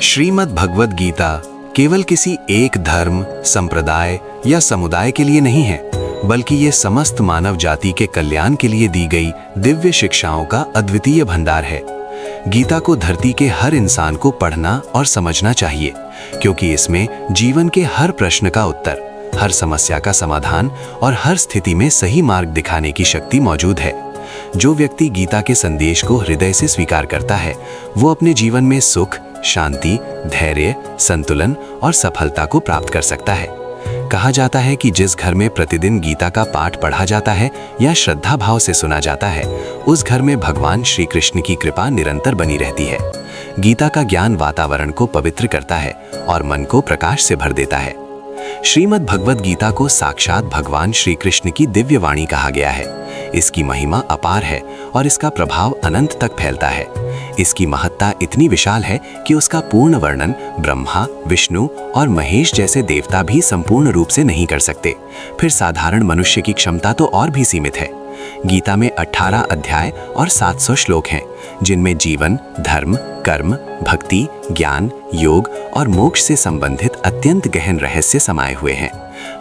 श्रीमद् भगवद गीता केवल किसी एक धर्म, संप्रदाय या समुदाय के लिए नहीं है, बल्कि ये समस्त मानव जाति के कल्याण के लिए दी गई दिव्य शिक्षाओं का अद्वितीय भंडार है। गीता को धरती के हर इंसान को पढ़ना और समझना चाहिए, क्योंकि इसमें जीवन के हर प्रश्न का उत्तर, हर समस्या का समाधान और हर स्थिति में सही मार्ग दिखाने की शक्ति मौजूद है। जो व्यक्ति गीता के संदेश को हृदय से स्वीकार करता है, वो अपने जीवन में सुख, शांति, धैर्य, संतुलन और सफलता को प्राप्त कर सकता है। कहा जाता है कि जिस घर में प्रतिदिन गीता का पाठ पढ़ा जाता है या श्रद्धा भाव से सुना जाता है, उस घर में भगवान श्री कृष्ण की कृपा निरंतर बनी रहती है। गीता का ज्ञान वातावरण को पवित्र करता है और मन को प्रकाश से भर देता है। श्रीमद् भगवद गीता को साक्षात भगवान श्री कृष्ण की दिव्य वाणी कहा गया है। इसकी महिमा अपार है और इसका प्रभाव अनंत तक फैलता है। इसकी महत्ता इतनी विशाल है कि उसका पूर्ण वर्णन ब्रह्मा, विष्णु और महेश जैसे देवता भी संपूर्ण रूप से नहीं कर सकते। फिर साधारण मनुष्य की क्षमता तो और भी सीमित है। गीता में 18 अध्याय और 700 श्लोक हैं, जिनमें जीवन, धर्म, कर्म, भक्ति, ज्ञान, योग और मोक्ष से संबंधित अत्यंत गहन रहस्य समाये हुए हैं।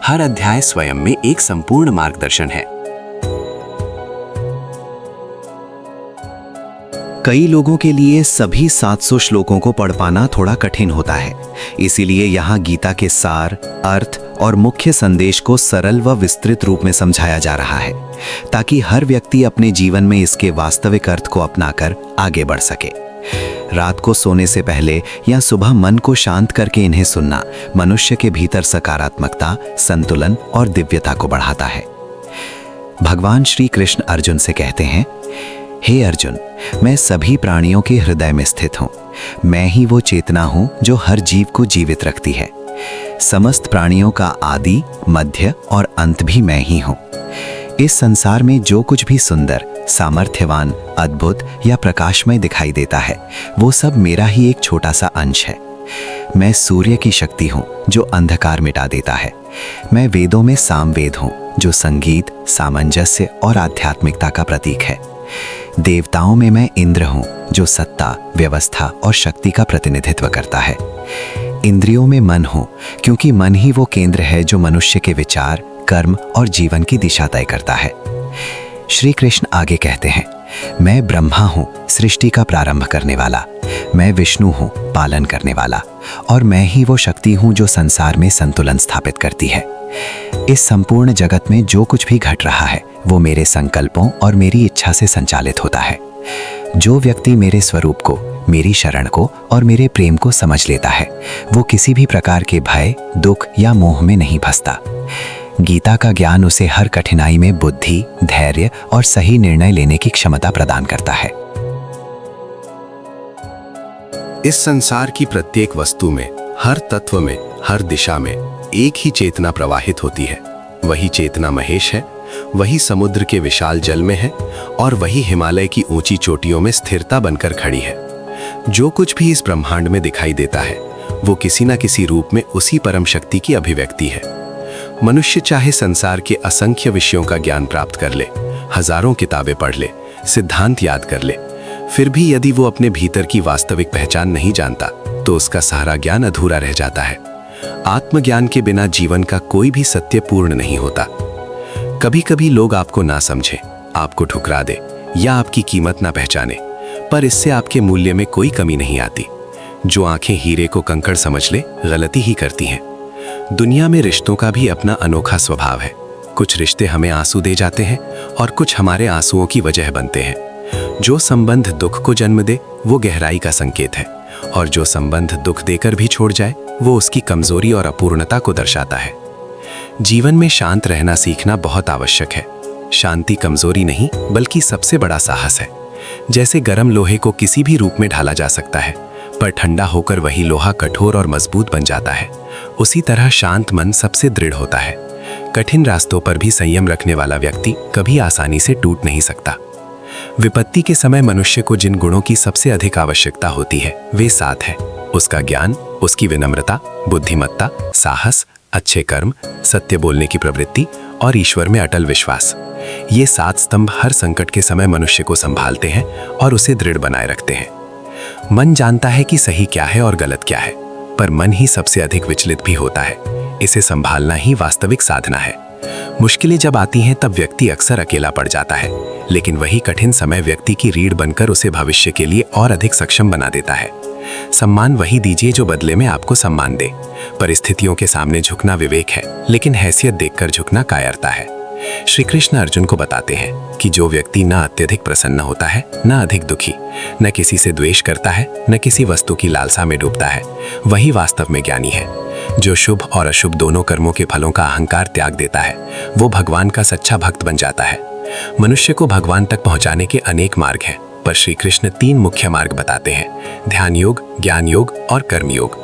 हर अध्याय स्वयं में एक संपूर्ण मार्गदर्शन है। कई लोगों के लिए सभी 700 श्लोकों को पढ़ पाना थोड़ा कठिन होता है। इसीलिए यहाँ गीता के सार, अर्थ और मुख्य संदेश को सरल व विस्तृत रूप में समझाया जा रहा है, ताकि हर व्यक्ति अपने जीवन में इसके वास्तविक अर्थ को अपनाकर आगे बढ़ सके। रात को सोने से पहले या सुबह मन को शांत करके इन्हें सुनना मनुष्य के भीतर सकारात्मकता, संतुलन और दिव्यता को बढ़ाता है। भगवान श्री कृष्ण अर्जुन से कहते हैं, हे अर्जुन, मैं सभी प्राणियों के हृदय में स्थित हूँ। मैं ही वो चेतना हूँ जो हर जीव को जीवित रखती है। समस्त प्राणियों का आदि, मध्य और अंत भी मैं ही हूँ। इस संसार में जो कुछ भी सुंदर, सामर्थ्यवान, अद्भुत या प्रकाशमय दिखाई देता है, वो सब मेरा ही एक छोटा सा अंश है। मैं सूर्य की शक्ति हूँ जो अंधकार मिटा देता है। मैं वेदों में सामवेद हूँ जो संगीत, सामंजस्य और आध्यात्मिकता का प्रतीक है। देवताओं में मैं इंद्र हूँ जो सत्ता, व्यवस्था और शक्ति का प्रतिनिधित्व करता है। इंद्रियों में मन हूँ, क्योंकि मन ही वो केंद्र है जो मनुष्य के विचार, कर्म और जीवन की दिशा तय करता है। श्री कृष्ण आगे कहते हैं, मैं ब्रह्मा हूँ, सृष्टि का प्रारंभ करने वाला। मैं विष्णु हूँ, पालन करने वाला। और मैं ही वो शक्ति हूँ जो संसार में संतुलन स्थापित करती है। इस संपूर्ण जगत में जो कुछ भी घट रहा है, वो मेरे संकल्पों और मेरी इच्छा से संचालित होता है। जो व्यक्ति मेरे स्वरूप को, मेरी शरण को और मेरे प्रेम को समझ लेता है, वो किसी भी प्रकार के भय, दुख या मोह में नहीं फंसता। गीता का ज्ञान उसे हर कठिनाई में बुद्धि, धैर्य और सही निर्णय लेने की क्षमता प्रदान करता है। इस संसार की प्रत्येक वस्तु में, हर तत्व में, हर दिशा में एक ही चेतना प्रवाहित होती है। वही चेतना महेश है, वही समुद्र के विशाल जल में है और वही हिमालय की ऊंची चोटियों में स्थिरता बनकर खड़ी है। जो कुछ भी इस ब्रह्मांड में दिखाई देता है, वो किसी न किसी रूप में उसी परम शक्ति की अभिव्यक्ति है। मनुष्य चाहे संसार के असंख्य विषयों का ज्ञान प्राप्त कर ले, हजारों किताबें पढ़ ले, सिद्धांत याद कर ले, फिर भी यदि वो अपने भीतर की वास्तविक पहचान नहीं जानता, तो उसका सारा ज्ञान अधूरा रह जाता है। आत्मज्ञान के बिना जीवन का कोई भी सत्य पूर्ण नहीं होता। कभी कभी लोग आपको ना समझें, आपको ठुकरा दे या आपकी कीमत ना पहचाने, पर इससे आपके मूल्य में कोई कमी नहीं आती। जो आंखें हीरे को कंकड़ समझ ले, गलती ही करती हैं। दुनिया में रिश्तों का भी अपना अनोखा स्वभाव है। कुछ रिश्ते हमें आंसू दे जाते हैं और कुछ हमारे आंसुओं की वजह बनते हैं। जो संबंध दुख को जन्म दे, वो गहराई का संकेत है, और जो संबंध दुख देकर भी छोड़ जाए, वो उसकी कमजोरी और अपूर्णता को दर्शाता है। जीवन में शांत रहना सीखना बहुत आवश्यक है। शांति कमजोरी नहीं, बल्कि सबसे बड़ा साहस है। जैसे गर्म लोहे को किसी भी रूप में ढाला जा सकता है, पर ठंडा होकर वही लोहा कठोर और मजबूत बन जाता है। उसी तरह शांत मन सबसे दृढ़ होता है। कठिन रास्तों पर भी संयम रखने वाला व्यक्ति कभी आसानी से टूट नहीं सकता। विपत्ति के समय मनुष्य को जिन गुणों की सबसे अधिक आवश्यकता होती है, वे 7 हैं। उसका ज्ञान, उसकी विनम्रता, बुद्धिमत्ता, साहस, अच्छे कर्म, सत्य बोलने की प्रवृत्ति और ईश्वर में अटल विश्वास। ये 7 स्तंभ हर संकट के समय मनुष्य को संभालते हैं और उसे दृढ़ बनाए रखते हैं। मन जानता है कि सही क्या है और गलत क्या है, पर मन ही सबसे अधिक विचलित भी होता है। इसे संभालना ही वास्तविक साधना है। मुश्किलें जब आती हैं तब व्यक्ति अक्सर अकेला पड़ जाता है, लेकिन वही कठिन समय व्यक्ति की रीढ़ बनकर उसे भविष्य के लिए और अधिक सक्षम बना देता है। सम्मान वही दीजिए जो बदले में आपको सम्मान दे। परिस्थितियों के सामने झुकना विवेक है, लेकिन हैसियत देखकर झुकना कायरता है। श्री कृष्ण अर्जुन को बताते हैं कि जो व्यक्ति न अत्यधिक प्रसन्न होता है, न अधिक दुखी, न किसी से द्वेष करता है, न किसी वस्तु की लालसा में डूबता है, वही वास्तव में ज्ञानी है। जो शुभ और अशुभ दोनों कर्मों के फलों का अहंकार त्याग देता है, वो भगवान का सच्चा भक्त बन जाता है। मनुष्य को भगवान तक पहुंचाने के अनेक मार्ग हैं, पर श्री कृष्ण 3 मुख्य मार्ग बताते हैं: ध्यान योग, ज्ञान योग और कर्मयोग।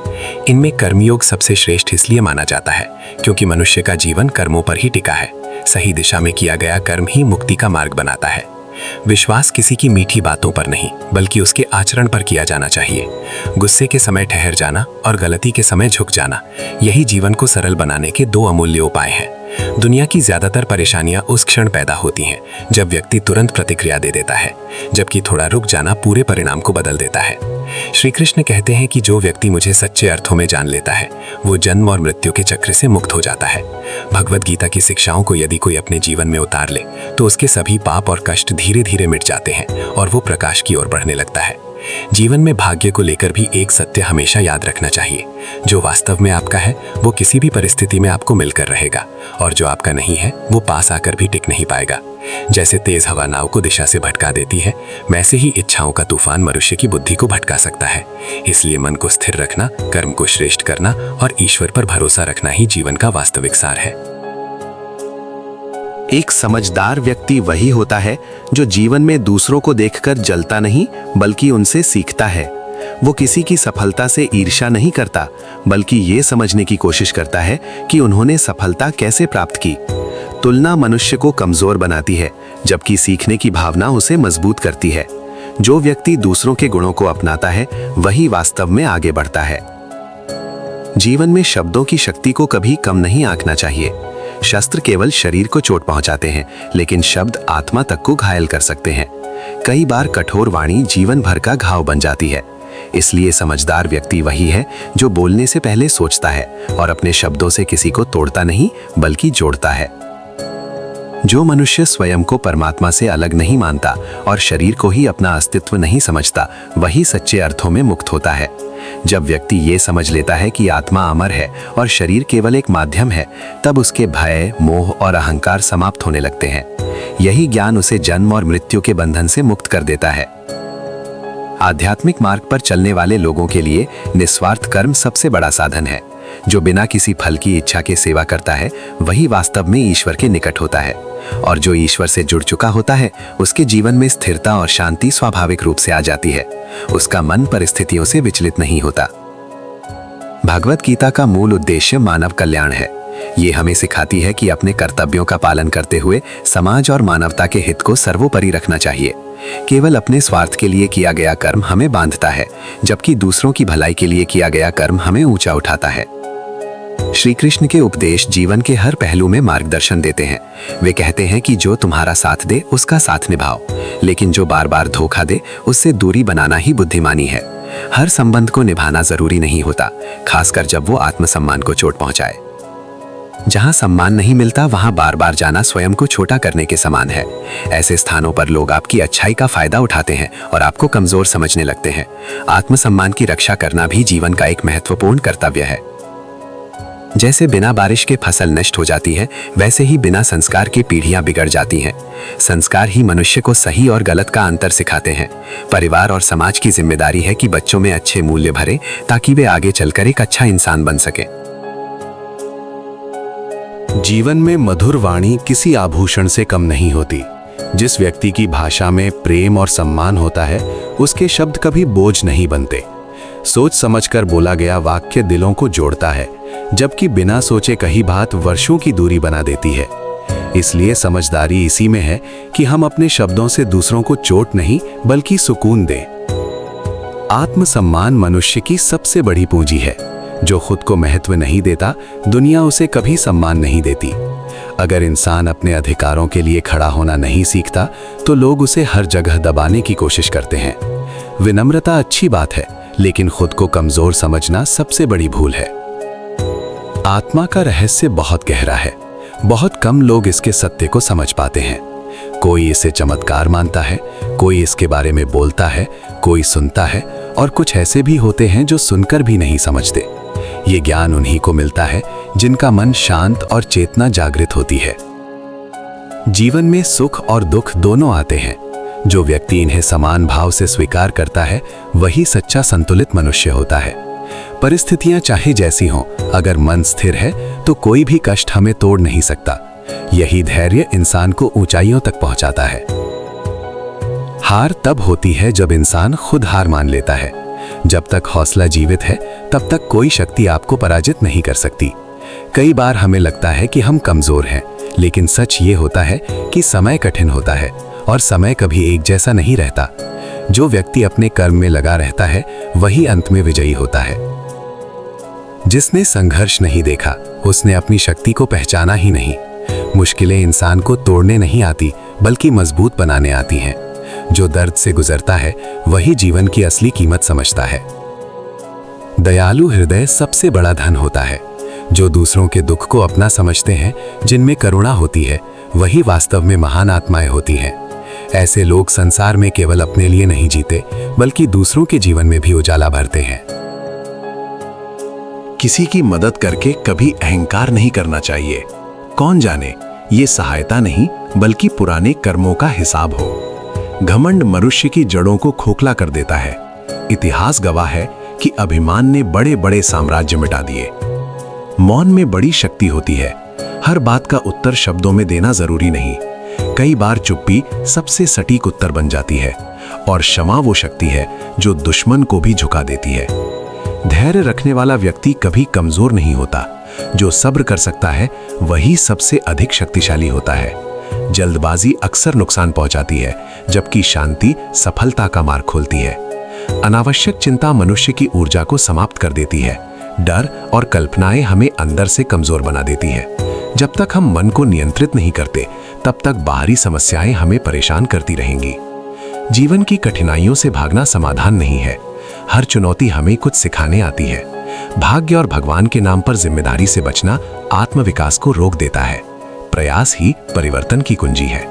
इनमें कर्मयोग सबसे श्रेष्ठ इसलिए माना जाता है क्योंकि मनुष्य का जीवन कर्मों पर ही टिका है। सही दिशा में किया गया कर्म ही मुक्ति का मार्ग बनाता है। विश्वास किसी की मीठी बातों पर नहीं, बल्कि उसके आचरण पर किया जाना चाहिए। गुस्से के समय ठहर जाना और गलती के समय झुक जाना, यही जीवन को सरल बनाने के 2 अमूल्य उपाय हैं। दुनिया की ज्यादातर परेशानियां उस क्षण पैदा होती हैं जब व्यक्ति तुरंत प्रतिक्रिया दे देता है, जबकि थोड़ा रुक जाना पूरे परिणाम को बदल देता है। श्री कृष्ण कहते हैं कि जो व्यक्ति मुझे सच्चे अर्थों में जान लेता है, वो जन्म और मृत्यु के चक्र से मुक्त हो जाता है। भगवत गीता की शिक्षाओं को यदि कोई अपने जीवन में उतार ले, तो उसके सभी पाप और कष्ट धीरे धीरे मिट जाते हैं और वो प्रकाश की ओर बढ़ने लगता है। जीवन में भाग्य को लेकर भी एक सत्य हमेशा याद रखना चाहिए: जो वास्तव में आपका है वो किसी भी परिस्थिति में आपको मिलकर रहेगा, और जो आपका नहीं है वो पास आकर भी टिक नहीं पाएगा। जैसे तेज हवा नाव को दिशा से भटका देती है, वैसे ही इच्छाओं का तूफान मनुष्य की बुद्धि को भटका सकता है। इसलिए मन को स्थिर रखना, कर्म को श्रेष्ठ करना और ईश्वर पर भरोसा रखना ही जीवन का वास्तविक सार है। एक समझदार व्यक्ति वही होता है जो जीवन में दूसरों को देखकर जलता नहीं, बल्कि उनसे सीखता है। वो किसी की सफलता से ईर्ष्या नहीं करता, बल्कि ये समझने की कोशिश करता है कि उन्होंने सफलता कैसे प्राप्त की। तुलना मनुष्य को कमजोर बनाती है, जबकि सीखने की भावना उसे मजबूत करती है। जो व्यक्ति दूसरों के गुणों को अपनाता है, वही वास्तव में आगे बढ़ता है। जीवन में शब्दों की शक्ति को कभी कम नहीं आंकना चाहिए। शस्त्र केवल शरीर को चोट पहुंचाते हैं, लेकिन शब्द आत्मा तक को घायल कर सकते हैं। कई बार कठोर वाणी जीवन भर का घाव बन जाती है। इसलिए समझदार व्यक्ति वही है जो बोलने से पहले सोचता है और अपने शब्दों से किसी को तोड़ता नहीं, बल्कि जोड़ता है। जो मनुष्य स्वयं को परमात्मा से अलग नहीं मानता और शरीर को ही अपना अस्तित्व नहीं समझता, वही सच्चे अर्थों में मुक्त होता है। जब व्यक्ति ये समझ लेता है कि आत्मा अमर है और शरीर केवल एक माध्यम है, तब उसके भय, मोह और अहंकार समाप्त होने लगते हैं। यही ज्ञान उसे जन्म और मृत्यु के बंधन से मुक्त कर देता है। आध्यात्मिक मार्ग पर चलने वाले लोगों के लिए निस्वार्थ कर्म सबसे बड़ा साधन है। जो बिना किसी फल की इच्छा के सेवा करता है, वही वास्तव में ईश्वर के निकट होता है। और जो ईश्वर से जुड़ चुका होता है, उसके जीवन में स्थिरता और शांति स्वाभाविक रूप से आ जाती है। उसका मन परिस्थितियों से विचलित नहीं होता। भगवत गीता का मूल उद्देश्य मानव कल्याण है। ये हमें सिखाती है कि अपने कर्तव्यों का पालन करते हुए समाज और मानवता के हित को सर्वोपरि रखना चाहिए। केवल अपने स्वार्थ के लिए किया गया कर्म हमें बांधता है, जबकि दूसरों की भलाई के लिए किया गया कर्म हमें ऊंचा उठाता है। श्री कृष्ण के उपदेश जीवन के हर पहलू में मार्गदर्शन देते हैं। वे कहते हैं कि जो तुम्हारा साथ दे उसका साथ निभाओ, लेकिन जो बार बार धोखा दे उससे दूरी बनाना ही बुद्धिमानी है। हर संबंध को निभाना जरूरी नहीं होता, खासकर जब वो आत्मसम्मान को चोट पहुंचाए। जहां सम्मान नहीं मिलता, वहां बार बार जाना स्वयं को छोटा करने के समान है। ऐसे स्थानों पर लोग आपकी अच्छाई का फायदा उठाते हैं और आपको कमजोर समझने लगते हैं। आत्मसम्मान की रक्षा करना भी जीवन का एक महत्वपूर्ण कर्तव्य है। जैसे बिना बारिश के फसल नष्ट हो जाती है, वैसे ही बिना संस्कार के पीढ़ियां बिगड़ जाती हैं। संस्कार ही मनुष्य को सही और गलत का अंतर सिखाते हैं। परिवार और समाज की जिम्मेदारी है कि बच्चों में अच्छे मूल्य भरे, ताकि वे आगे चलकर एक अच्छा इंसान बन सके। जीवन में मधुर वाणी किसी आभूषण से कम नहीं होती। जिस व्यक्ति की भाषा में प्रेम और सम्मान होता है, उसके शब्द कभी बोझ नहीं बनते। सोच समझकर बोला गया वाक्य दिलों को जोड़ता है, जबकि बिना सोचे कही बात वर्षों की दूरी बना देती है। इसलिए समझदारी इसी में है कि हम अपने शब्दों से दूसरों को चोट नहीं, बल्कि सुकून दें। आत्मसम्मान मनुष्य की सबसे बड़ी पूंजी है। जो खुद को महत्व नहीं देता, दुनिया उसे कभी सम्मान नहीं देती। अगर इंसान अपने अधिकारों के लिए खड़ा होना नहीं सीखता, तो लोग उसे हर जगह दबाने की कोशिश करते हैं। विनम्रता अच्छी बात है, लेकिन खुद को कमजोर समझना सबसे बड़ी भूल है। आत्मा का रहस्य बहुत गहरा है। बहुत कम लोग इसके सत्य को समझ पाते हैं। कोई इसे चमत्कार मानता है, कोई इसके बारे में बोलता है, कोई सुनता है, और कुछ ऐसे भी होते हैं जो सुनकर भी नहीं समझते। ये ज्ञान उन्हीं को मिलता है जिनका मन शांत और चेतना जागृत होती है। जीवन में सुख और दुख दोनों आते हैं। जो व्यक्ति इन्हें समान भाव से स्वीकार करता है, वही सच्चा संतुलित मनुष्य होता है। परिस्थितियां चाहे जैसी हों, अगर मन स्थिर है तो कोई भी कष्ट हमें तोड़ नहीं सकता। यही धैर्य इंसान को ऊंचाइयों तक पहुंचाता है। हार तब होती है जब इंसान खुद हार मान लेता है। जब तक हौसला जीवित है, तब तक कोई शक्ति आपको पराजित नहीं कर सकती। कई बार हमें लगता है कि हम कमजोर हैं, लेकिन सच ये होता है कि समय कठिन होता है और समय कभी एक जैसा नहीं रहता। जो व्यक्ति अपने कर्म में लगा रहता है, वही अंत में विजयी होता है। जिसने संघर्ष नहीं देखा, उसने अपनी शक्ति को पहचाना ही नहीं। मुश्किलें इंसान को तोड़ने नहीं आती, बल्कि मजबूत बनाने आती हैं। जो दर्द से गुजरता है, वही जीवन की असली कीमत समझता है। दयालु हृदय सबसे बड़ा धन होता है। जो दूसरों के दुख को अपना समझते हैं, जिनमें करुणा होती है, वही वास्तव में महान आत्माएं होती हैं। ऐसे लोग संसार में केवल अपने लिए नहीं जीते, बल्कि दूसरों के जीवन में भी उजाला भरते हैं। किसी की मदद करके कभी अहंकार नहीं करना चाहिए। कौन जाने ये सहायता नहीं, बल्कि पुराने कर्मों का हिसाब हो। घमंड मनुष्य की जड़ों को खोखला कर देता है। इतिहास गवाह है कि अभिमान ने बड़े बड़े साम्राज्य मिटा दिए। मौन में बड़ी शक्ति होती है। हर बात का उत्तर शब्दों में देना जरूरी नहीं। कई बार चुप्पी सबसे सटीक उत्तर बन जाती है, और क्षमा वो शक्ति है जो दुश्मन को भी झुका देती है। धैर्य रखने वाला व्यक्ति कभी कमजोर नहीं होता। जो सब्र कर सकता है, वही सबसे अधिक शक्तिशाली होता है। जल्दबाजी अक्सर नुकसान पहुंचाती है, जबकि शांति सफलता का मार्ग खोलती है। अनावश्यक चिंता मनुष्य की ऊर्जा को समाप्त कर देती है। डर और कल्पनाएं हमें अंदर से कमजोर बना देती है। जब तक हम मन को नियंत्रित नहीं करते, तब तक बाहरी समस्याएं हमें परेशान करती रहेंगी। जीवन की कठिनाइयों से भागना समाधान नहीं है। हर चुनौती हमें कुछ सिखाने आती है। भाग्य और भगवान के नाम पर जिम्मेदारी से बचना आत्मविकास को रोक देता है। प्रयास ही परिवर्तन की कुंजी है।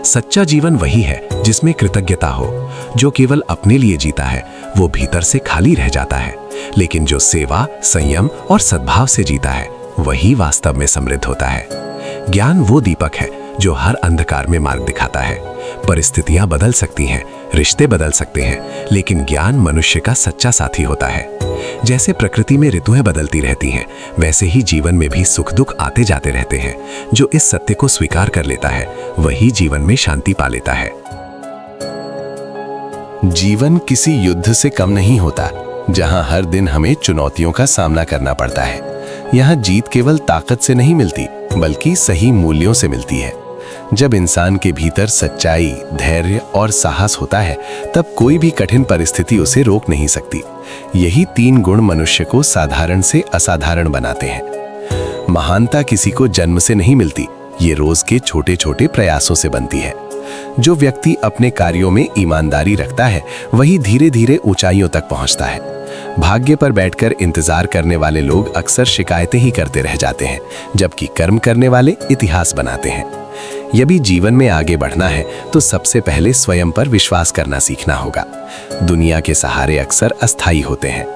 सच्चा जीवन वही है जिसमें कृतज्ञता हो। जो केवल अपने लिए जीता है, वो भीतर से खाली रह जाता है। लेकिन जो सेवा, संयम और सद्भाव से जीता है, वही वास्तव में समृद्ध होता है। ज्ञान वो दीपक है जो हर अंधकार में मार्ग दिखाता है। परिस्थितियां बदल सकती हैं, रिश्ते बदल सकते हैं, लेकिन ज्ञान मनुष्य का सच्चा साथी होता है। जैसे प्रकृति में ऋतुएं बदलती रहती हैं, वैसे ही जीवन में भी सुख दुख आते जाते रहते हैं। जो इस सत्य को स्वीकार कर लेता है, वही जीवन में शांति पा लेता है। जीवन किसी युद्ध से कम नहीं होता, जहां हर दिन हमें चुनौतियों का सामना करना पड़ता है। यहाँ जीत केवल ताकत से नहीं मिलती, बल्कि सही मूल्यों से मिलती है। जब इंसान के भीतर सच्चाई, धैर्य और साहस होता है, तब कोई भी कठिन परिस्थिति उसे रोक नहीं सकती। यही 3 गुण मनुष्य को साधारण से असाधारण बनाते हैं। महानता किसी को जन्म से नहीं मिलती, ये रोज के छोटे छोटे प्रयासों से बनती है। जो व्यक्ति अपने कार्यों में ईमानदारी रखता है, वही धीरे धीरे ऊंचाइयों तक पहुंचता है। भाग्य पर बैठकर इंतजार करने वाले लोग अक्सर शिकायतें ही करते रह जाते हैं, जबकि कर्म करने वाले इतिहास बनाते हैं। यदि जीवन में आगे बढ़ना है, तो सबसे पहले स्वयं पर विश्वास करना सीखना होगा। दुनिया के सहारे अक्सर अस्थायी होते हैं।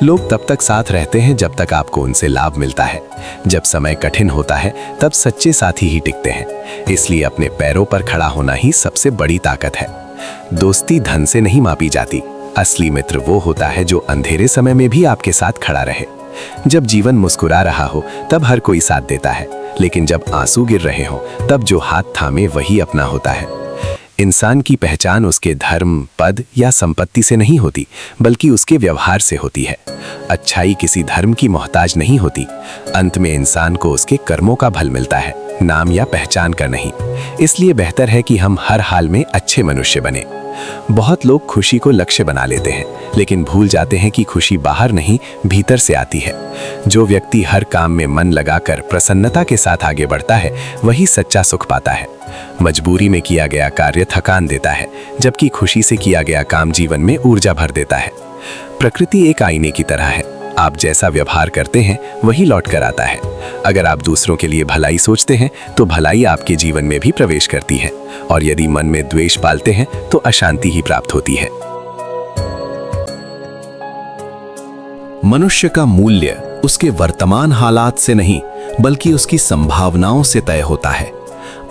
लोग तब तक साथ रहते हैं जब तक आपको उनसे लाभ मिलता है। जब समय कठिन होता है, तब सच्चे साथी ही टिकते हैं। इसलिए अपने पैरों पर खड़ा होना ही सबसे बड़ी ताकत है। दोस्ती धन से नहीं मापी जाती। असली मित्र वो होता है जो अंधेरे समय में भी आपके साथ खड़ा रहे। जब जीवन मुस्कुरा रहा हो, तब हर कोई साथ देता है, लेकिन जब आंसू गिर रहे हो, तब जो हाथ थामे वही अपना होता है। इंसान की पहचान उसके धर्म, पद या संपत्ति से नहीं होती, बल्कि उसके व्यवहार से होती है। अच्छाई किसी धर्म की मोहताज नहीं होती। अंत में इंसान को उसके कर्मों का फल मिलता है, नाम या पहचान का नहीं। इसलिए बेहतर है कि हम हर हाल में अच्छे मनुष्य बने। बहुत लोग खुशी को लक्ष्य बना लेते हैं, लेकिन भूल जाते हैं कि खुशी बाहर नहीं, भीतर से आती है। जो व्यक्ति हर काम में मन लगाकर प्रसन्नता के साथ आगे बढ़ता है, वही सच्चा सुख पाता है। मजबूरी में किया गया कार्य थकान देता है, जबकि खुशी से किया गया काम जीवन में ऊर्जा भर देता है। प्रकृति एक आईने की तरह है, आप जैसा व्यवहार करते हैं वही लौट कर आता है। अगर आप दूसरों के लिए भलाई सोचते हैं तो भलाई आपके जीवन में भी प्रवेश करती है, और यदि मन में द्वेष पालते हैं तो अशांति ही प्राप्त होती है। मनुष्य का मूल्य उसके वर्तमान हालात से नहीं, बल्कि उसकी संभावनाओं से तय होता है।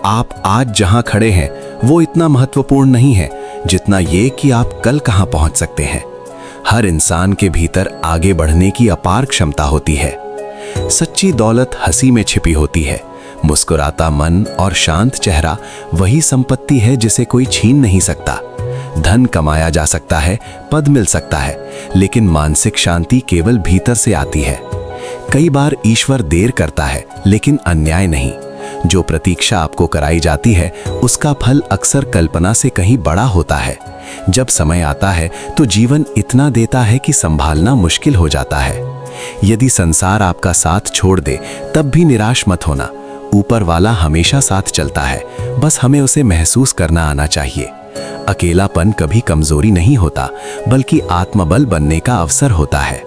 आप आज जहां खड़े हैं वो इतना महत्वपूर्ण नहीं है जितना ये कि आप कल कहां पहुंच सकते हैं। हर इंसान के भीतर आगे बढ़ने की अपार क्षमता होती है। सच्ची दौलत हंसी में छिपी होती है। मुस्कुराता मन और शांत चेहरा वही संपत्ति है जिसे कोई छीन नहीं सकता। धन कमाया जा सकता है, पद मिल सकता है, लेकिन मानसिक शांति केवल भीतर से आती है। कई बार ईश्वर देर करता है, लेकिन अन्याय नहीं। जो प्रतीक्षा आपको कराई जाती है उसका फल अक्सर कल्पना से कहीं बड़ा होता है। जब समय आता है तो जीवन इतना देता है कि संभालना मुश्किल हो जाता है। यदि संसार आपका साथ छोड़ दे तब भी निराश मत होना। ऊपर वाला हमेशा साथ चलता है, बस हमें उसे महसूस करना आना चाहिए। अकेलापन कभी कमजोरी नहीं होता, बल्कि आत्मबल बनने का अवसर होता है।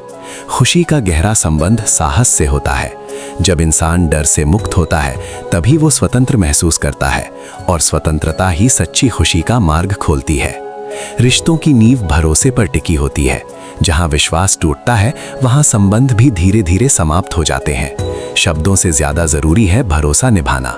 खुशी का गहरा संबंध साहस से होता है। जब इंसान डर से मुक्त होता है तभी वो स्वतंत्र महसूस करता है, और स्वतंत्रता ही सच्ची खुशी का मार्ग खोलती है। रिश्तों की नींव भरोसे पर टिकी होती है। जहां विश्वास टूटता है वहां संबंध भी धीरे धीरे समाप्त हो जाते हैं। शब्दों से ज्यादा जरूरी है भरोसा निभाना।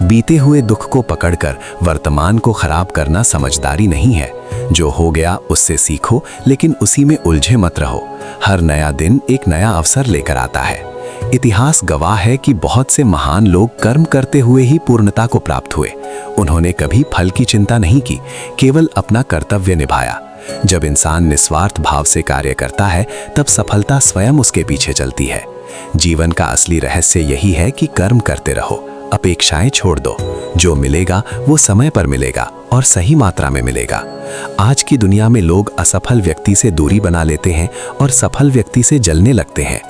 बीते हुए दुख को पकड़कर वर्तमान को खराब करना समझदारी नहीं है। जो हो गया उससे सीखो, लेकिन उसी में उलझे मत रहो। हर नया दिन एक नया अवसर लेकर आता है। इतिहास गवाह है कि बहुत से महान लोग कर्म करते हुए ही पूर्णता को प्राप्त हुए। उन्होंने कभी फल की चिंता नहीं की, केवल अपना कर्तव्य निभाया। जब इंसान निस्वार्थ भाव से कार्य करता है तब सफलता स्वयं उसके पीछे चलती है। जीवन का असली रहस्य यही है कि कर्म करते रहो, अपेक्षाएं छोड़ दो। जो मिलेगा वो समय पर मिलेगा और सही मात्रा में मिलेगा। आज की दुनिया में लोग असफल व्यक्ति से दूरी बना लेते हैं और सफल व्यक्ति से जलने लगते हैं।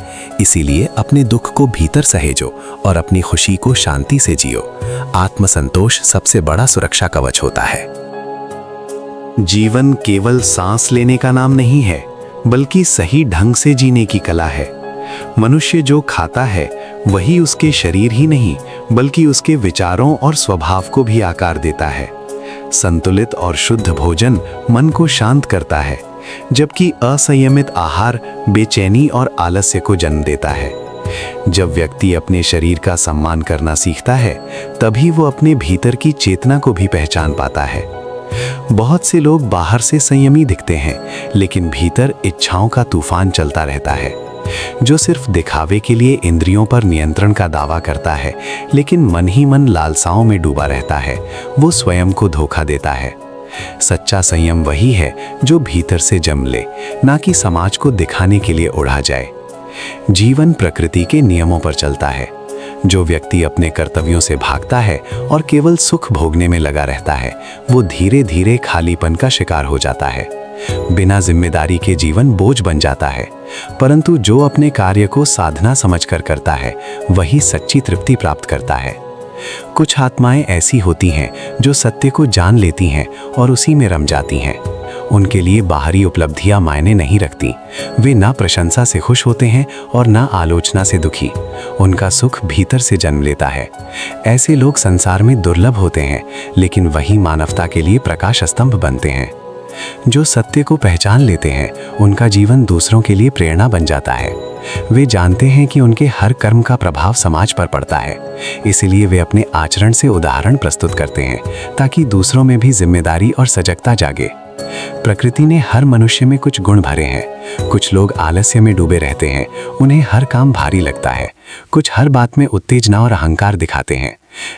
इसीलिए अपने दुख को भीतर सहेजो और अपनी खुशी को शांति से जियो। आत्मसंतोष सबसे बड़ा सुरक्षा कवच होता है। जीवन केवल सांस लेने का नाम नहीं है, बल्कि सही ढंग से जीने की कला है। मनुष्य जो खाता है वही उसके शरीर ही नहीं, बल्कि उसके विचारों और स्वभाव को भी आकार देता है। संतुलित और शुद्ध भोजन मन को शांत करता है, जबकि असंयमित आहार बेचैनी और आलस्य को जन्म देता है। जब व्यक्ति अपने शरीर का सम्मान करना सीखता है, तभी वो अपने भीतर की चेतना को भी पहचान पाता है। बहुत से लोग बाहर से संयमी दिखते हैं, लेकिन भीतर इच्छाओं का तूफान चलता रहता है। जो सिर्फ दिखावे के लिए इंद्रियों पर नियंत्रण का दावा करता है, लेकिन मन ही मन लालसाओं में डूबा रहता है, वो स्वयं को धोखा देता है। सच्चा संयम वही है जो भीतर से जन्म ले, ना कि समाज को दिखाने के लिए ओढ़ा जाए। जीवन प्रकृति के नियमों पर चलता है। जो व्यक्ति अपने कर्तव्यों से भागता है और केवल सुख भोगने में लगा रहता है, वो धीरे धीरे खालीपन का शिकार हो जाता है। बिना जिम्मेदारी के जीवन बोझ बन जाता है, परंतु जो अपने कार्य को साधना समझकर करता है, वही सच्ची तृप्ति प्राप्त करता है। कुछ आत्माएं ऐसी होती हैं जो सत्य को जान लेती हैं और उसी में रम जाती हैं। उनके लिए बाहरी उपलब्धियां मायने नहीं रखती। वे ना प्रशंसा से खुश होते हैं और ना आलोचना से दुखी। उनका सुख भीतर से जन्म लेता है। ऐसे लोग संसार में दुर्लभ होते हैं, लेकिन वही मानवता के लिए प्रकाश स्तंभ बनते हैं। जो सत्य को पहचान लेते हैं, उनका जीवन दूसरों के लिए प्रेरणा बन जाता है। वे जानते हैं कि उनके हर कर्म का प्रभाव समाज पर पड़ता है, इसलिए वे अपने आचरण से उदाहरण प्रस्तुत करते हैं, ताकि दूसरों में भी जिम्मेदारी और सजगता जागे। प्रकृति ने हर मनुष्य में कुछ गुण भरे हैं। कुछ लोग आलस्य में डूबे रहते हैं, उन्हें हर काम भारी लगता है। कुछ हर बात में उत्तेजना और अहंकार दिखाते हैं,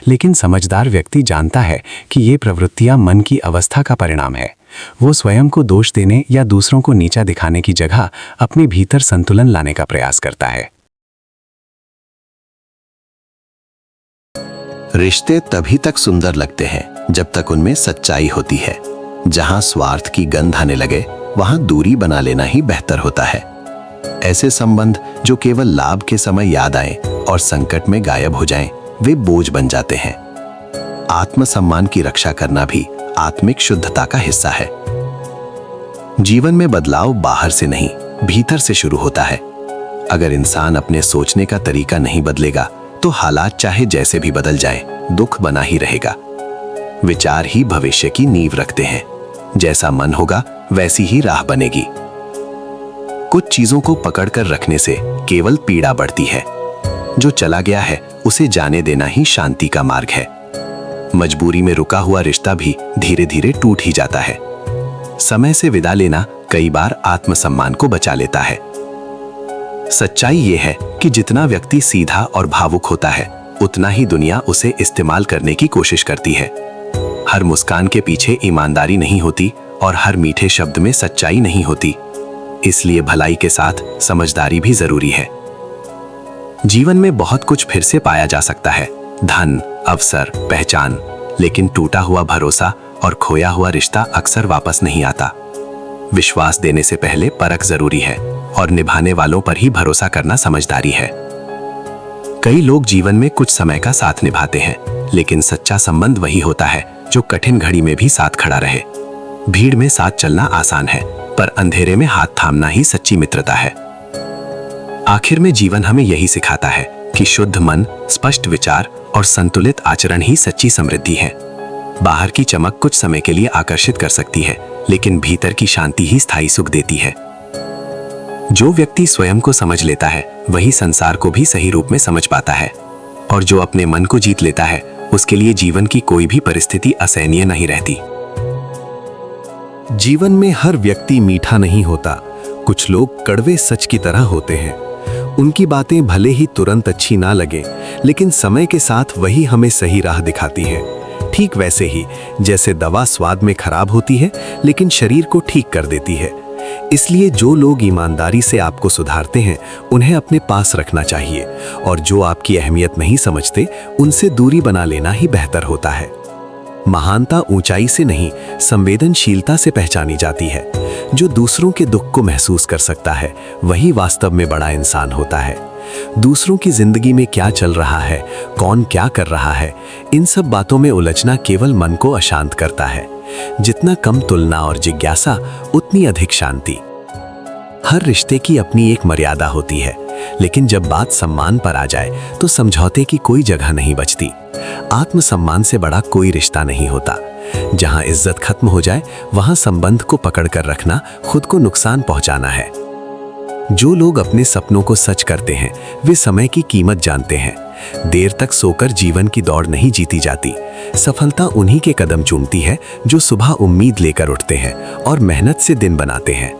लेकिन समझदार व्यक्ति जानता है कि ये प्रवृत्तियां मन की अवस्था का परिणाम है। वो स्वयं को दोष देने या दूसरों को नीचा दिखाने की जगह अपने भीतर संतुलन लाने का प्रयास करता है। रिश्ते तभी तक सुंदर लगते हैं जब तक उनमें सच्चाई होती है। जहां स्वार्थ की गंध आने लगे वहां दूरी बना लेना ही बेहतर होता है। ऐसे संबंध जो केवल लाभ के समय याद आए और संकट में गायब हो जाएं, वे बोझ बन जाते हैं। आत्मसम्मान की रक्षा करना भी आत्मिक शुद्धता का हिस्सा है। जीवन में बदलाव बाहर से नहीं, भीतर से शुरू होता है। अगर इंसान अपने सोचने का तरीका नहीं बदलेगा तो हालात चाहे जैसे भी बदल जाएं, दुख बना ही रहेगा। विचार ही भविष्य की नींव रखते हैं। जैसा मन होगा वैसी ही राह बनेगी। कुछ चीजों को पकड़कर रखने से केवल पीड़ा बढ़ती है। जो चला गया है उसे जाने देना ही शांति का मार्ग है। मजबूरी में रुका हुआ रिश्ता भी धीरे धीरे टूट ही जाता है। समय से विदा लेना कई बार आत्मसम्मान को बचा लेता है। सच्चाई ये है कि जितना व्यक्ति सीधा और भावुक होता है, उतना ही दुनिया उसे इस्तेमाल करने की कोशिश करती है। हर मुस्कान के पीछे ईमानदारी नहीं होती और हर मीठे शब्द में सच्चाई नहीं होती। इसलिए भलाई के साथ समझदारी भी जरूरी है। जीवन में बहुत कुछ फिर से पाया जा सकता है, धन, अवसर, पहचान, लेकिन टूटा हुआ भरोसा और खोया हुआ रिश्ता अक्सर वापस नहीं आता। विश्वास देने से पहले परख जरूरी है और निभाने वालों पर ही भरोसा करना समझदारी है। कई लोग जीवन में कुछ समय का साथ निभाते हैं, लेकिन सच्चा संबंध वही होता है जो कठिन घड़ी में भी साथ खड़ा रहे। भीड़ में साथ चलना आसान है, पर अंधेरे में हाथ थामना ही सच्ची मित्रता है। आखिर में जीवन हमें यही सिखाता है कि शुद्ध मन, स्पष्ट विचार और संतुलित आचरण ही सच्ची समृद्धि है। बाहर की चमक कुछ समय के लिए आकर्षित कर सकती है, लेकिन भीतर की शांति ही स्थायी सुख देती है। जो व्यक्ति स्वयं को समझ लेता है वही संसार को भी सही रूप में समझ पाता है, और जो अपने मन को जीत लेता है उसके लिए जीवन की कोई भी परिस्थिति असहनीय नहीं रहती। जीवन में हर व्यक्ति मीठा नहीं होता। कुछ लोग कड़वे सच की तरह होते हैं। उनकी बातें भले ही तुरंत अच्छी ना लगे, लेकिन समय के साथ वही हमें सही राह दिखाती है। ठीक वैसे ही जैसे दवा स्वाद में खराब होती है, लेकिन शरीर को ठीक कर देती है। इसलिए जो लोग ईमानदारी से आपको सुधारते हैं उन्हें अपने पास रखना चाहिए, और जो आपकी अहमियत नहीं समझते उनसे दूरी बना लेना ही बेहतर होता है। महानता ऊंचाई से नहीं, संवेदनशीलता से पहचानी जाती है। जो दूसरों के दुख को महसूस कर सकता है वही वास्तव में बड़ा इंसान होता है। दूसरों की जिंदगी में क्या चल रहा है, कौन क्या कर रहा है, इन सब बातों में उलझना केवल मन को अशांत करता है। जितना कम तुलना और जिज्ञासा, उतनी अधिक शांति। हर रिश्ते की अपनी एक मर्यादा होती है, लेकिन जब बात सम्मान पर आ जाए तो समझौते की कोई जगह नहीं बचती। आत्मसम्मान से बड़ा कोई रिश्ता नहीं होता। जहां इज्जत खत्म हो जाए वहां संबंध को पकड़कर रखना खुद को नुकसान पहुंचाना है। जो लोग अपने सपनों को सच करते हैं वे समय की कीमत जानते हैं। देर तक सोकर जीवन की दौड़ नहीं जीती जाती। सफलता उन्हीं के कदम चूमती है जो सुबह उम्मीद लेकर उठते हैं और मेहनत से दिन बनाते हैं।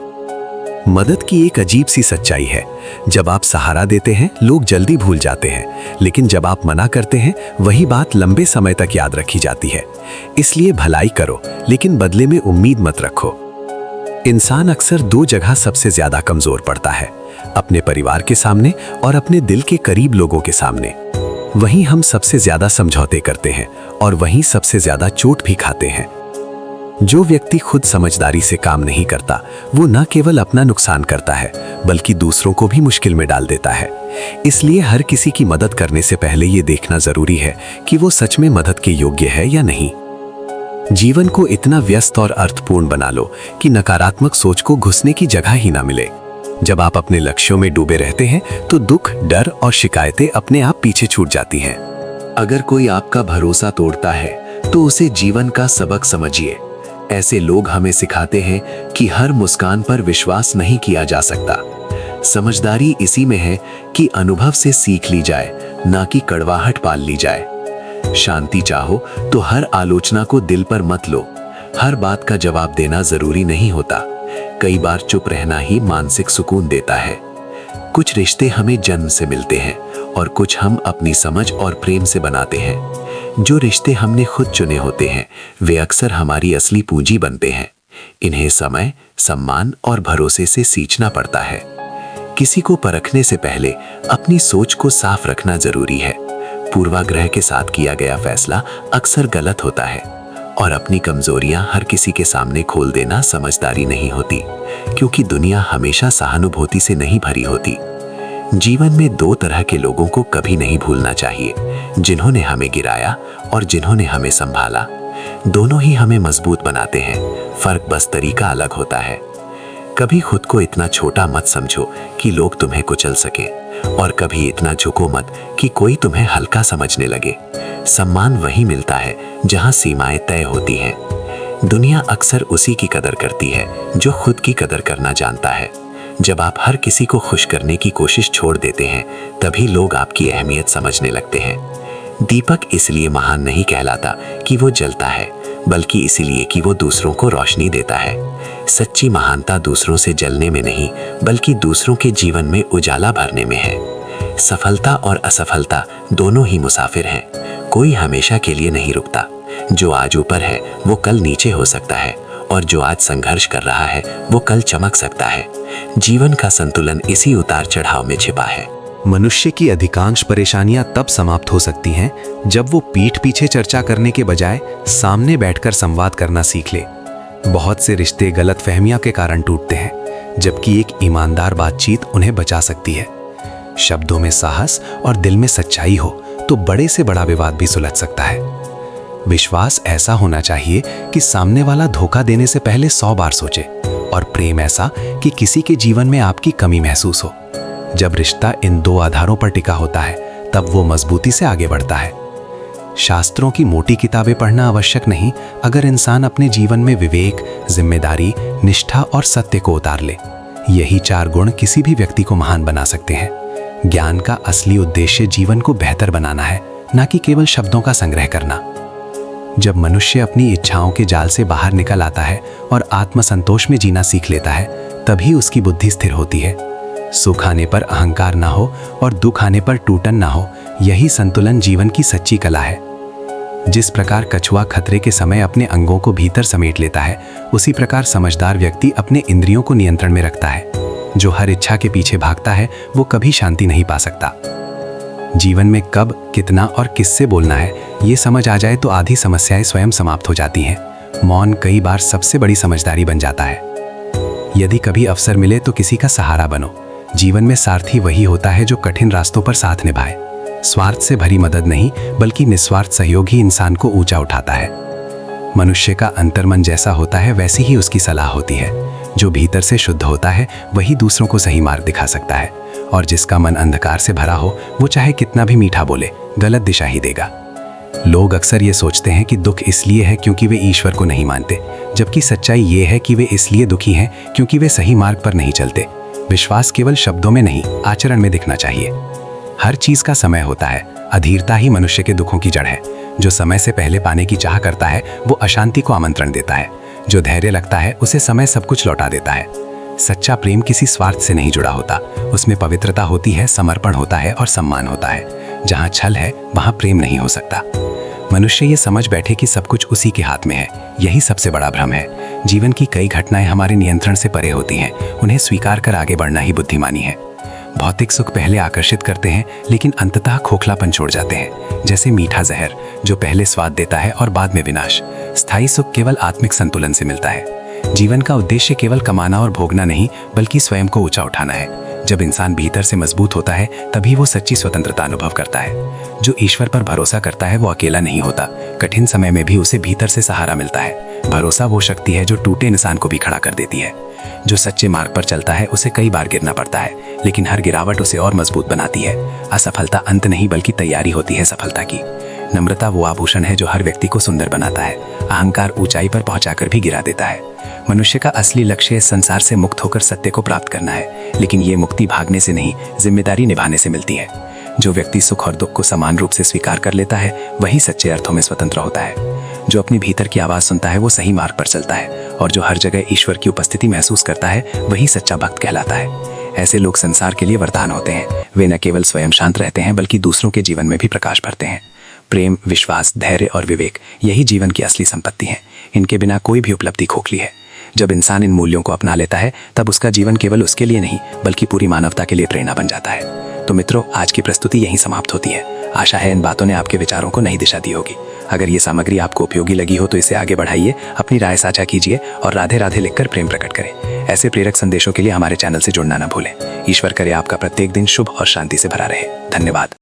मदद की एक अजीब सी सच्चाई है, जब आप सहारा देते हैं लोग जल्दी भूल जाते हैं, लेकिन जब आप मना करते हैं वही बात लंबे समय तक याद रखी जाती है। इसलिए भलाई करो, लेकिन बदले में उम्मीद मत रखो। इंसान अक्सर दो जगह सबसे ज्यादा कमजोर पड़ता है, अपने परिवार के सामने और अपने दिल के करीब लोगों के सामने। वहीं हम सबसे ज्यादा समझौते करते हैं और वहीं सबसे ज्यादा चोट भी खाते हैं। जो व्यक्ति खुद समझदारी से काम नहीं करता वो न केवल अपना नुकसान करता है बल्कि दूसरों को भी मुश्किल में डाल देता है। इसलिए हर किसी की मदद करने से पहले ये देखना जरूरी है कि वो सच में मदद के योग्य है या नहीं। जीवन को इतना व्यस्त और अर्थपूर्ण बना लो कि नकारात्मक सोच को घुसने की जगह ही ना मिले। जब आप अपने लक्ष्यों में डूबे रहते हैं तो दुख, डर और शिकायतें अपने आप पीछे छूट जाती हैं। अगर कोई आपका भरोसा तोड़ता है तो उसे जीवन का सबक समझिए। ऐसे लोग हमें सिखाते हैं कि हर मुस्कान पर विश्वास नहीं किया जा सकता। समझदारी इसी में है कि अनुभव से सीख ली जाए, ना कि कड़वाहट पाल ली जाए। शांति चाहो तो हर आलोचना को दिल पर मत लो। हर बात का जवाब देना जरूरी नहीं होता। कई बार चुप रहना ही मानसिक सुकून देता है। कुछ रिश्ते हमें जन्म से मिलते हैं और कुछ हम अपनी समझ और प्रेम से बनाते हैं। जो रिश्ते हमने खुद चुने होते हैं वे अक्सर हमारी असली पूंजी बनते हैं। इन्हें समय, सम्मान और भरोसे से सींचना पड़ता है। किसी को परखने से पहले अपनी सोच को साफ रखना जरूरी है। पूर्वाग्रह के साथ किया गया फैसला अक्सर गलत होता है और अपनी कमजोरियां हर किसी के सामने खोल देना समझदारी नहीं होती, क्योंकि दुनिया हमेशा सहानुभूति से नहीं भरी होती। जीवन में दो तरह के लोगों को कभी नहीं भूलना चाहिए, जिन्होंने हमें गिराया और जिन्होंने हमें संभाला। दोनों ही हमें मजबूत बनाते हैं, फर्क बस तरीका अलग होता है। कभी खुद को इतना छोटा मत समझो कि लोग तुम्हें कुचल सके, और कभी इतना झुको मत कि कोई तुम्हें हल्का समझने लगे। सम्मान वही मिलता है जहां सीमाएं तय होती हैं। दुनिया अक्सर उसी की कदर करती है जो खुद की कदर करना जानता है। जब आप हर किसी को खुश करने की कोशिश छोड़ देते हैं, तभी लोग आपकी अहमियत समझने लगते हैं। दीपक इसलिए महान नहीं कहलाता कि वो जलता है, बल्कि इसीलिए कि वो दूसरों को रोशनी देता है। सच्ची महानता दूसरों से जलने में नहीं, बल्कि दूसरों के जीवन में उजाला भरने में है। सफलता और असफलता दोनों ही मुसाफिर हैं, कोई हमेशा के लिए नहीं रुकता। जो आज ऊपर है वो कल नीचे हो सकता है, और जो आज संघर्ष कर रहा है वो कल चमक सकता है। जीवन का संतुलन इसी उतार चढ़ाव में छिपा है। मनुष्य की अधिकांश परेशानियां तब समाप्त हो सकती हैं जब वो पीठ पीछे चर्चा करने के बजाय सामने बैठकर संवाद करना सीख ले। बहुत से रिश्ते गलतफहमियां के कारण टूटते हैं, जबकि एक ईमानदार बातचीत उन्हें बचा सकती है। शब्दों में साहस और दिल में सच्चाई हो तो बड़े से बड़ा विवाद भी सुलझ सकता है। विश्वास ऐसा होना चाहिए कि सामने वाला धोखा देने से पहले 100 बार सोचे, और प्रेम ऐसा कि किसी के जीवन में आपकी कमी महसूस हो। जब रिश्ता इन दो आधारों पर टिका होता है, तब वो मजबूती से आगे बढ़ता है। शास्त्रों की मोटी किताबें पढ़ना आवश्यक नहीं, अगर इंसान अपने जीवन में विवेक, जिम्मेदारी, निष्ठा और सत्य को उतार ले। यही 4 गुण किसी भी व्यक्ति को महान बना सकते हैं। ज्ञान का असली उद्देश्य जीवन को बेहतर बनाना है, न कि केवल शब्दों का संग्रह करना। जब मनुष्य अपनी इच्छाओं के जाल से बाहर निकल आता है और आत्मसंतोष में जीना सीख लेता है, तभी उसकी बुद्धि स्थिर होती है। सुख आने पर अहंकार ना हो और दुख आने पर टूटन ना हो, यही संतुलन जीवन की सच्ची कला है। जिस प्रकार कछुआ खतरे के समय अपने अंगों को भीतर समेट लेता है, उसी प्रकार समझदार व्यक्ति अपने इंद्रियों को नियंत्रण में रखता है। जो हर इच्छा के पीछे भागता है, वो कभी शांति नहीं पा सकता। जीवन में कब, कितना और किससे बोलना है, ये समझ आ जाए तो आधी समस्याएं स्वयं समाप्त हो जाती हैं। मौन कई बार सबसे बड़ी समझदारी बन जाता है। यदि कभी अवसर मिले तो किसी का सहारा बनो। जीवन में सारथी वही होता है जो कठिन रास्तों पर साथ निभाए। स्वार्थ से भरी मदद नहीं, बल्कि निस्वार्थ सहयोग ही इंसान को ऊंचा उठाता है। मनुष्य का अंतर्मन जैसा होता है, वैसी ही उसकी सलाह होती है। जो भीतर से शुद्ध होता है, वही दूसरों को सही मार्ग दिखा सकता है, और जिसका मन अंधकार से भरा हो, वो चाहे कितना भी मीठा बोले, गलत दिशा ही देगा। लोग अक्सर ये सोचते हैं कि दुख इसलिए है क्योंकि वे ईश्वर को नहीं मानते, जबकि सच्चाई ये है कि वे इसलिए दुखी हैं क्योंकि वे सही मार्ग पर नहीं चलते। विश्वास केवल शब्दों में नहीं, आचरण में दिखना चाहिए। हर चीज का समय होता है। अधीरता ही मनुष्य के दुखों की जड़ है। जो समय से पहले पाने की चाह करता है, वो अशांति को आमंत्रण देता है। जो धैर्य लगता है, उसे समय सब कुछ लौटा देता है। सच्चा प्रेम किसी स्वार्थ से नहीं जुड़ा होता। उसमें पवित्रता होती है, समर्पण होता है और सम्मान होता है। जहाँ छल है, वहाँ प्रेम नहीं हो सकता। मनुष्य ये समझ बैठे कि सब कुछ उसी के हाथ में है, यही सबसे बड़ा भ्रम है। जीवन की कई घटनाएं हमारे नियंत्रण से परे होती हैं। उन्हें स्वीकार कर आगे बढ़ना ही बुद्धिमानी है। भौतिक सुख पहले आकर्षित करते हैं, लेकिन अंततः खोखलापन छोड़ जाते हैं। जैसे मीठा जहर, जो पहले स्वाद देता है और बाद में विनाश। स्थायी सुख केवल आत्मिक संतुलन से मिलता है। जीवन का उद्देश्य केवल कमाना और भोगना नहीं, बल्कि स्वयं को ऊंचा उठाना है। जब इंसान भीतर से मजबूत होता है, तभी वो सच्ची स्वतंत्रता अनुभव करता है। जो ईश्वर पर भरोसा करता है, वो अकेला नहीं होता। कठिन समय में भी उसे भीतर से सहारा मिलता है। भरोसा वो शक्ति है जो टूटे इंसान को भी खड़ा कर देती है। जो सच्चे मार्ग पर चलता है, उसे कई बार गिरना पड़ता है, लेकिन हर गिरावट उसे और मजबूत बनाती है। असफलता अंत नहीं, बल्कि तैयारी होती है सफलता की। नम्रता वो आभूषण है जो हर व्यक्ति को सुंदर बनाता है। अहंकार ऊंचाई पर पहुंचाकर भी गिरा देता है। मनुष्य का असली लक्ष्य इस संसार से मुक्त होकर सत्य को प्राप्त करना है, लेकिन ये मुक्ति भागने से नहीं, जिम्मेदारी निभाने से मिलती है। जो व्यक्ति सुख और दुख को समान रूप से स्वीकार कर लेता है, वही सच्चे अर्थों में स्वतंत्र होता है। जो अपनी भीतर की आवाज सुनता है, वो सही मार्ग पर चलता है, और जो हर जगह ईश्वर की उपस्थिति महसूस करता है, वही सच्चा भक्त कहलाता है। ऐसे लोग संसार के लिए वरदान होते हैं। वे न केवल स्वयं शांत रहते हैं, बल्कि दूसरों के जीवन में भी प्रकाश भरते हैं। प्रेम, विश्वास, धैर्य और विवेक, यही जीवन की असली संपत्ति है। इनके बिना कोई भी उपलब्धि खोखली है। जब इंसान इन मूल्यों को अपना लेता है, तब उसका जीवन केवल उसके लिए नहीं, बल्कि पूरी मानवता के लिए प्रेरणा बन जाता है। तो मित्रों, आज की प्रस्तुति यहीं समाप्त होती है। आशा है इन बातों ने आपके विचारों को नई दिशा दी होगी। अगर ये सामग्री आपको उपयोगी लगी हो तो इसे आगे बढ़ाइए, अपनी राय साझा कीजिए और राधे राधे लिखकर प्रेम प्रकट करें। ऐसे प्रेरक संदेशों के लिए हमारे चैनल से जुड़ना न भूलें। ईश्वर करे आपका प्रत्येक दिन शुभ और शांति से भरा रहे। धन्यवाद।